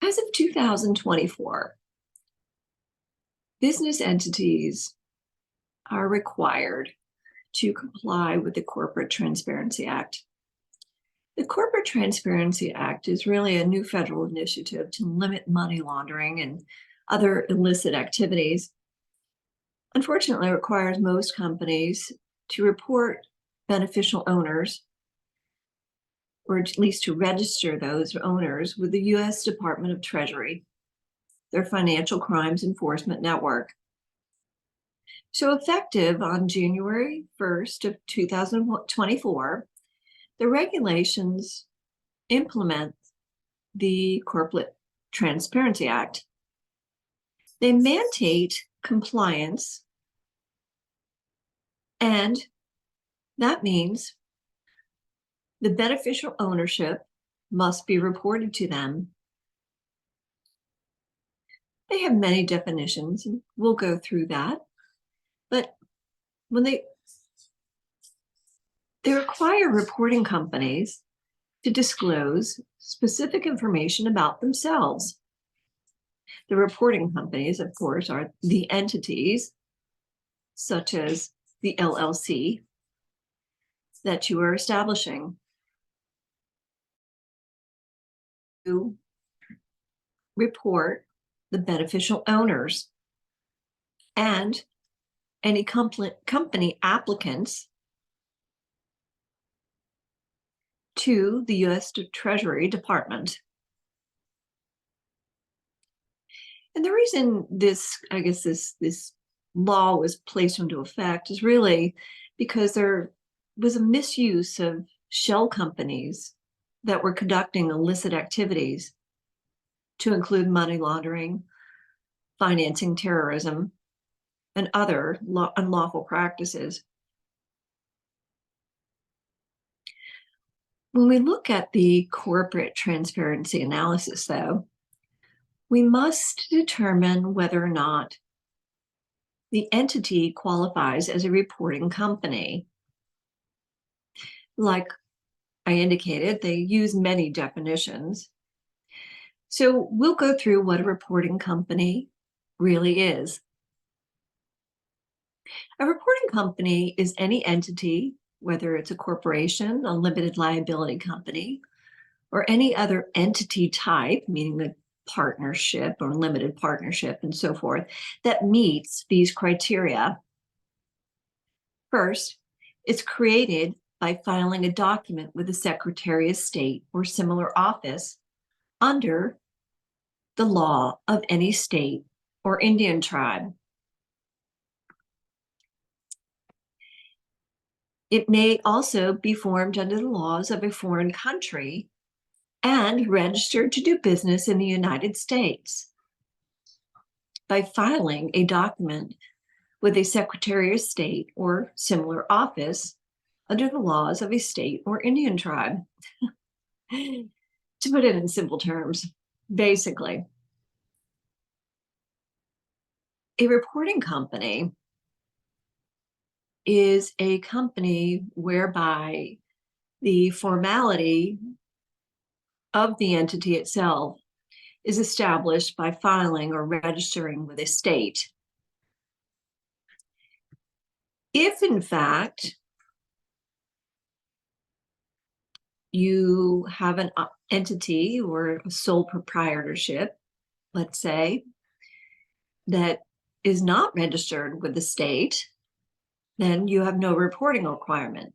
As of 2024, business entities are required to comply with the Corporate Transparency Act. The Corporate Transparency Act is really a new federal initiative to limit money laundering and other illicit activities. Unfortunately, it requires most companies to report beneficial owners, or at least to register those owners with the U.S. Department of Treasury, their Financial Crimes Enforcement Network. So effective on January 1st of 2024, the regulations implement the Corporate Transparency Act. They mandate compliance, and that means the beneficial ownership must be reported to them. They have many definitions, and we'll go through that. But when they require reporting companies to disclose specific information about themselves. The reporting companies, of course, are the entities, such as the LLC, that you are establishing. To report the beneficial owners and any company applicants to the U.S. Treasury Department. And the reason this law was placed into effect is really because there was a misuse of shell companies that were conducting illicit activities, to include money laundering, financing terrorism, and other unlawful practices. When we look at the corporate transparency analysis, though, we must determine whether or not the entity qualifies as a reporting company. Like I indicated, they use many definitions. So we'll go through what a reporting company really is. A reporting company is any entity, whether it's a corporation, a limited liability company, or any other entity type, meaning a partnership or limited partnership and so forth, that meets these criteria. First, it's created by filing a document with the Secretary of State or similar office under the law of any state or Indian tribe. It may also be formed under the laws of a foreign country and registered to do business in the United States by filing a document with a Secretary of State or similar office under the laws of a state or Indian tribe. To put it in simple terms, basically, a reporting company is a company whereby the formality of the entity itself is established by filing or registering with a state. If, in fact, you have an entity or a sole proprietorship, let's say, that is not registered with the state, then you have no reporting requirement.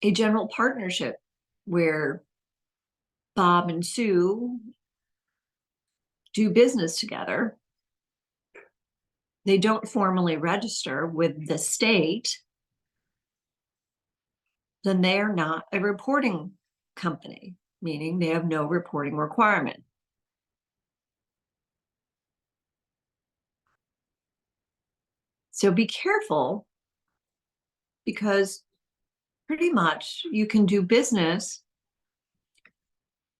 A general partnership where Bob and Sue do business together, they don't formally register with the state, then they are not a reporting company, meaning they have no reporting requirement. So be careful, because pretty much you can do business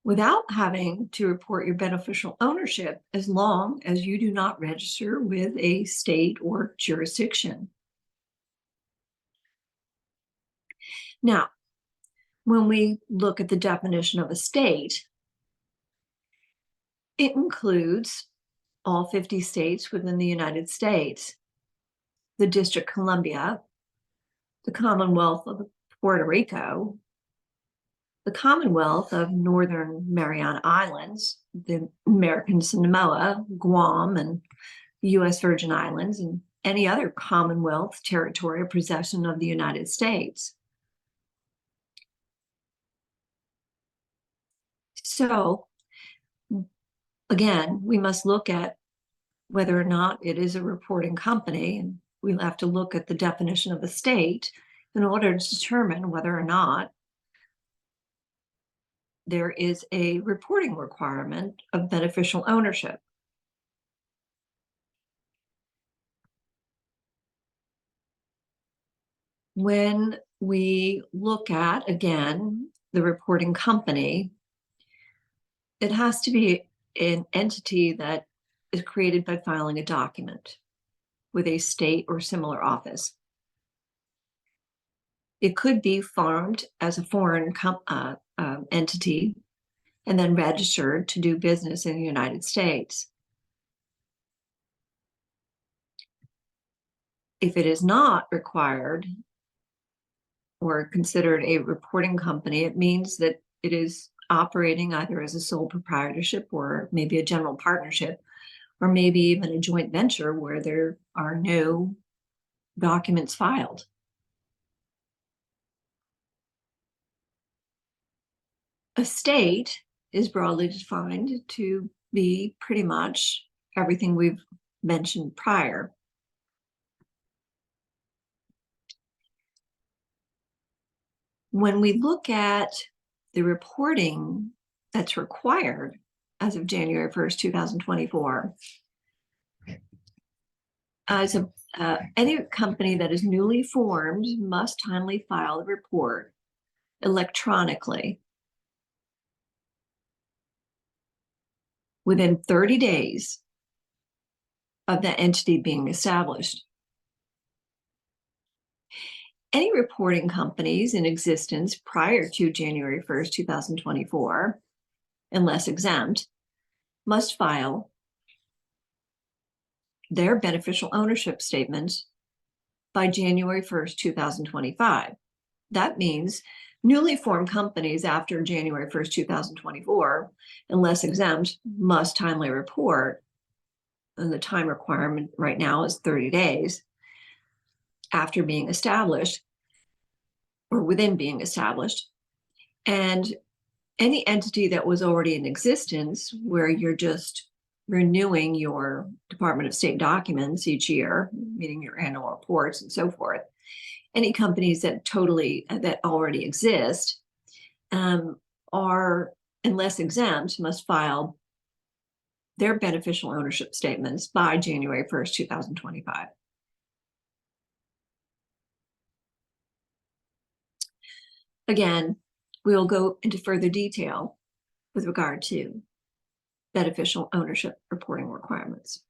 without having to report your beneficial ownership as long as you do not register with a state or jurisdiction. Now, When we look at the definition of a state, it includes all 50 states within the United States, the District of Columbia, the Commonwealth of Puerto Rico, the Commonwealth of Northern Mariana Islands, the American Samoa, Guam, and the U.S. Virgin Islands, and any other Commonwealth territory or possession of the United States. So, again, we must look at whether or not it is a reporting company, and we'll have to look at the definition of a state in order to determine whether or not there is a reporting requirement of beneficial ownership. When we look at, again, the reporting company, it has to be an entity that is created by filing a document with a state or similar office. It could be formed as a foreign entity and then registered to do business in the United States. If it is not required or considered a reporting company, it means that it is operating either as a sole proprietorship or maybe a general partnership, or maybe even a joint venture where there are no documents filed. A state is broadly defined to be pretty much everything we've mentioned prior. When we look at the reporting that's required as of January 1st, 2024, as any company that is newly formed must timely file a report electronically within 30 days of the entity being established. Any reporting companies in existence prior to January 1st, 2024, unless exempt, must file their beneficial ownership statements by January 1st, 2025. That means newly formed companies after January 1st, 2024, unless exempt, must timely report, and the time requirement right now is 30 days after being established or within being established. And any entity that was already in existence where you're just renewing your Department of State documents each year, meaning your annual reports and so forth, any companies that already exist are, unless exempt, must file their beneficial ownership statements by January 1st, 2025. Again, we'll go into further detail with regard to beneficial ownership reporting requirements.